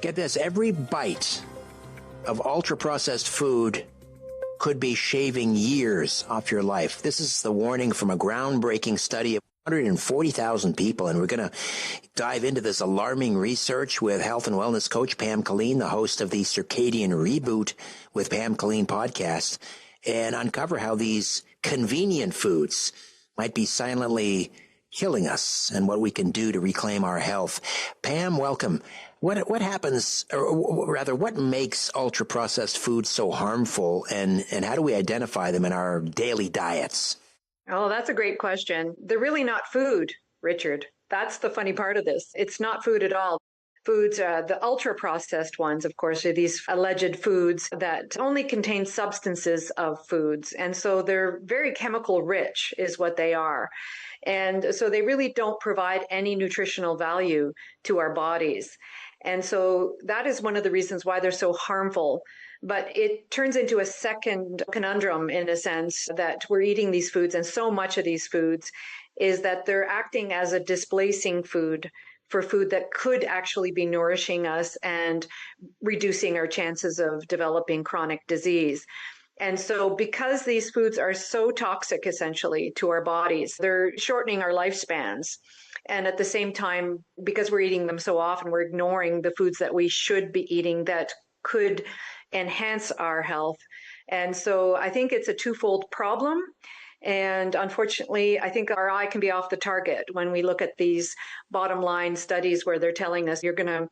Get this, every bite of ultra-processed food could be shaving years off your life. This is the warning from a groundbreaking study of 140,000 people, and we're going to dive into this alarming research with health and wellness coach Pam Killeen, the host of the Circadian Reboot with Pam Killeen podcast, and uncover how these convenient foods might be silently killing us and what we can do to reclaim our health. Pam, welcome. What happens, or rather, what makes ultra-processed foods so harmful, and how do we identify them in our daily diets? Oh, that's a great question. They're really not food, Richard. That's the funny part of this. It's not food at all. Foods, the ultra-processed ones, of course, are these alleged foods that only contain substances of foods. And so they're very chemical rich is what they are. And so they really don't provide any nutritional value to our bodies. And so that is one of the reasons why they're so harmful. But it turns into a second conundrum in a sense that we're eating these foods, and so much of these foods is that they're acting as a displacing food for food that could actually be nourishing us and reducing our chances of developing chronic disease. And so because these foods are so toxic, essentially, to our bodies, they're shortening our lifespans. And at the same time, because we're eating them so often, we're ignoring the foods that we should be eating that could enhance our health. And so I think it's a twofold problem. And unfortunately, I think our eye can be off the target when we look at these bottom line studies where they're telling us you're going to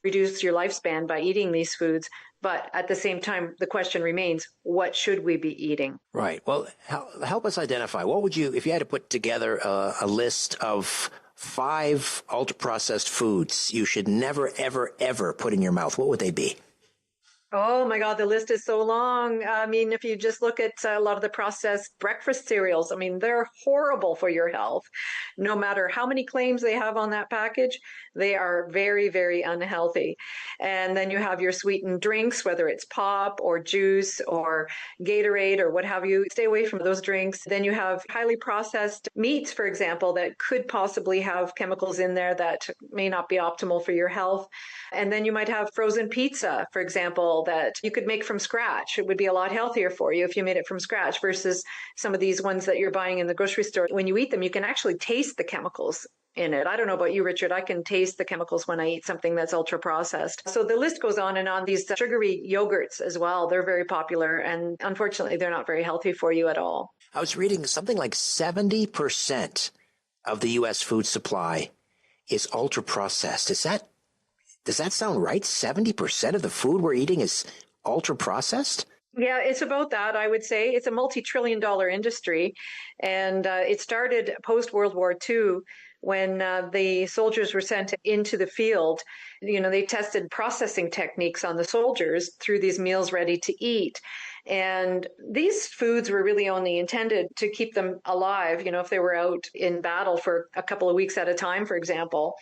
reduce your lifespan by eating these foods. But at the same time, the question remains, what should we be eating? Right. Well, help us identify. What would you, if you had to put together a list of 5 ultra-processed foods you should never, ever, ever put in your mouth, what would they be? Oh my God, the list is so long. I mean, if you just look at a lot of the processed breakfast cereals, I mean, they're horrible for your health. No matter how many claims they have on that package, they are very, very unhealthy. And then you have your sweetened drinks, whether it's pop or juice or Gatorade or what have you. Stay away from those drinks. Then you have highly processed meats, for example, that could possibly have chemicals in there that may not be optimal for your health. And then you might have frozen pizza, for example, that you could make from scratch. It would be a lot healthier for you if you made it from scratch versus some of these ones that you're buying in the grocery store. When you eat them, you can actually taste the chemicals in it. I don't know about you, Richard. I can taste the chemicals when I eat something that's ultra processed. So the list goes on and on. These sugary yogurts as well, they're very popular. And unfortunately, they're not very healthy for you at all. I was reading something like 70% of the U.S. food supply is ultra processed. Does that sound right? 70% of the food we're eating is ultra processed? Yeah, it's about that, I would say. It's a multi-trillion-dollar industry. And it started post-World War II when the soldiers were sent into the field. You know, they tested processing techniques on the soldiers through these meals ready to eat. And these foods were really only intended to keep them alive, you know, if they were out in battle for a couple of weeks at a time, for example.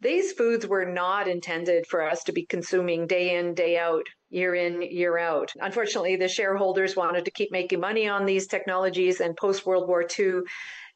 These foods were not intended for us to be consuming day in, day out, year in, year out. Unfortunately, the shareholders wanted to keep making money on these technologies, and post-World War II,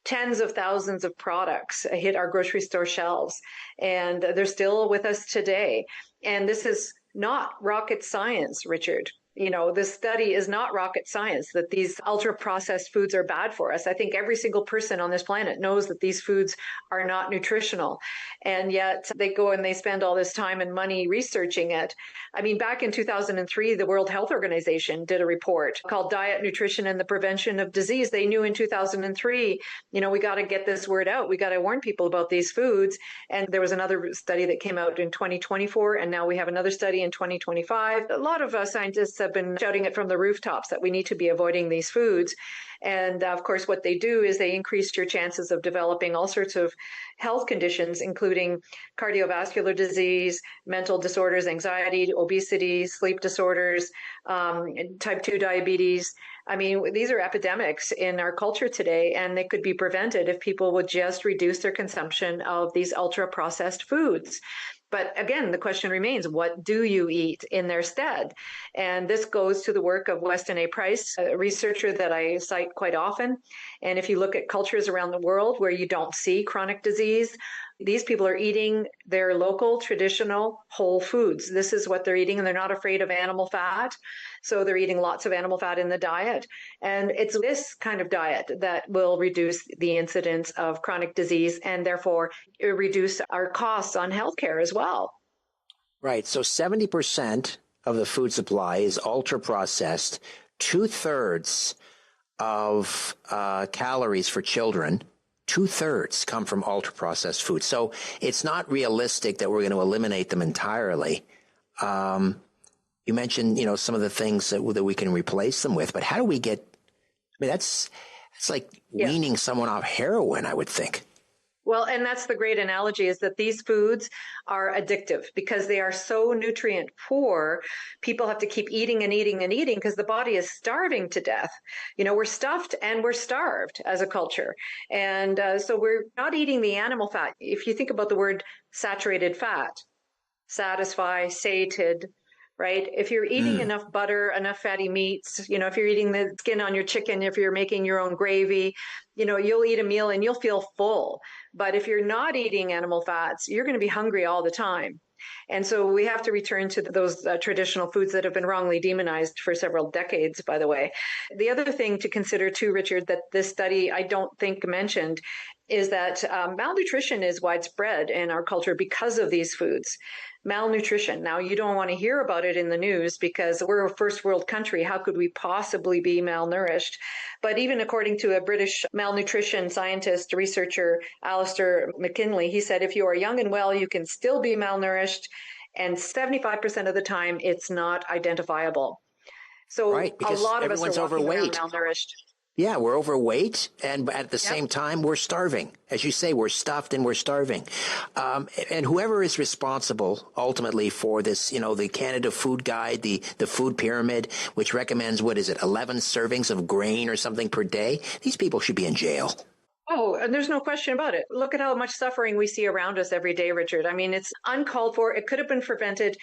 tens of thousands of products hit our grocery store shelves, and they're still with us today. And this is not rocket science, Richard. You know, this study is not rocket science that these ultra processed foods are bad for us. I think every single person on this planet knows that these foods are not nutritional. And yet they go and they spend all this time and money researching it. I mean, back in 2003, the World Health Organization did a report called Diet, Nutrition, and the Prevention of Disease. They knew in 2003, you know, we got to get this word out. We got to warn people about these foods. And there was another study that came out in 2024. And now we have another study in 2025. A lot of scientists have been shouting it from the rooftops that we need to be avoiding these foods. And of course, what they do is they increase your chances of developing all sorts of health conditions, including cardiovascular disease, mental disorders, anxiety, obesity, sleep disorders, type 2 diabetes. I mean, these are epidemics in our culture today, and they could be prevented if people would just reduce their consumption of these ultra processed foods. But again, the question remains, what do you eat in their stead? And this goes to the work of Weston A. Price, a researcher that I cite quite often. And if you look at cultures around the world where you don't see chronic disease, These people are eating their local, traditional, whole foods. This is what they're eating, and they're not afraid of animal fat. So they're eating lots of animal fat in the diet. And it's this kind of diet that will reduce the incidence of chronic disease and therefore reduce our costs on healthcare as well. Right. So 70% of the food supply is ultra processed. 2/3 of calories for children, 2/3 come from ultra processed food. So it's not realistic that we're going to eliminate them entirely. You mentioned, some of the things that we can replace them with, but how do we get, it's like weaning someone off heroin, I would think. Well, and that's the great analogy, is that these foods are addictive because they are so nutrient poor. People have to keep eating and eating and eating because the body is starving to death. We're stuffed and we're starved as a culture. And so we're not eating the animal fat. If you think about the word saturated fat, satisfy, sated, right? If you're eating enough butter, enough fatty meats, if you're eating the skin on your chicken, if you're making your own gravy, you'll eat a meal and you'll feel full. But if you're not eating animal fats, you're going to be hungry all the time. And so we have to return to those traditional foods that have been wrongly demonized for several decades, by the way. The other thing to consider too, Richard, that this study I don't think mentioned is that malnutrition is widespread in our culture because of these foods. Malnutrition. Now, you don't want to hear about it in the news because we're a first world country. How could we possibly be malnourished? But even according to a British malnutrition scientist, researcher, Alistair McKinley, he said, if you are young and well, you can still be malnourished. And 75% of the time, it's not identifiable. So right, a lot of us are walking around malnourished. Yeah, we're overweight, and at the same time, we're starving. As you say, we're stuffed and we're starving. And whoever is responsible ultimately for this, the Canada Food Guide, the food pyramid, which recommends, 11 servings of grain or something per day, these people should be in jail. Oh, and there's no question about it. Look at how much suffering we see around us every day, Richard. It's uncalled for. It could have been prevented.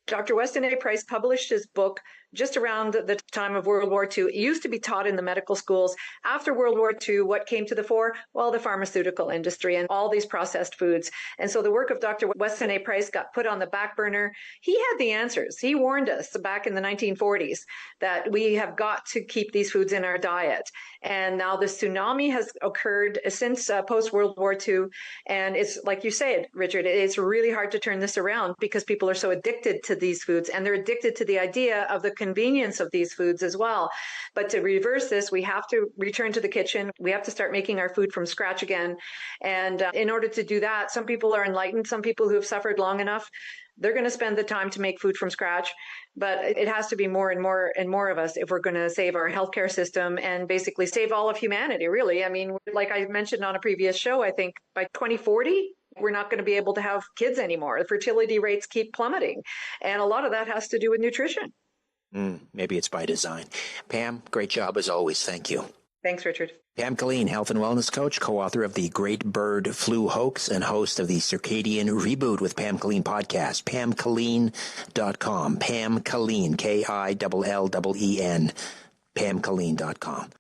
Dr. Weston A. Price published his book just around the time of World War II. It used to be taught in the medical schools. After World War II, what came to the fore? Well, the pharmaceutical industry and all these processed foods. And so the work of Dr. Weston A. Price got put on the back burner. He had the answers. He warned us back in the 1940s that we have got to keep these foods in our diet. And now the tsunami has occurred since post-World War II. And it's like you said, Richard, it's really hard to turn this around because people are so addicted to these foods, and they're addicted to the idea of the convenience of these foods as well. But to reverse this, we have to return to the kitchen. We have to start making our food from scratch again. And in order to do that, some people are enlightened. Some people who have suffered long enough, they're going to spend the time to make food from scratch. But it has to be more and more and more of us if we're going to save our healthcare system and basically save all of humanity, really. Like I mentioned on a previous show, I think by 2040, we're not going to be able to have kids anymore. The fertility rates keep plummeting. And a lot of that has to do with nutrition. Maybe it's by design. Pam, great job as always. Thank you. Thanks, Richard. Pam Killeen, health and wellness coach, co-author of the Great Bird Flu Hoax and host of the Circadian Reboot with Pam Killeen podcast. PamKilleen.com. Pam Killeen, Killeen, PamKilleen.com.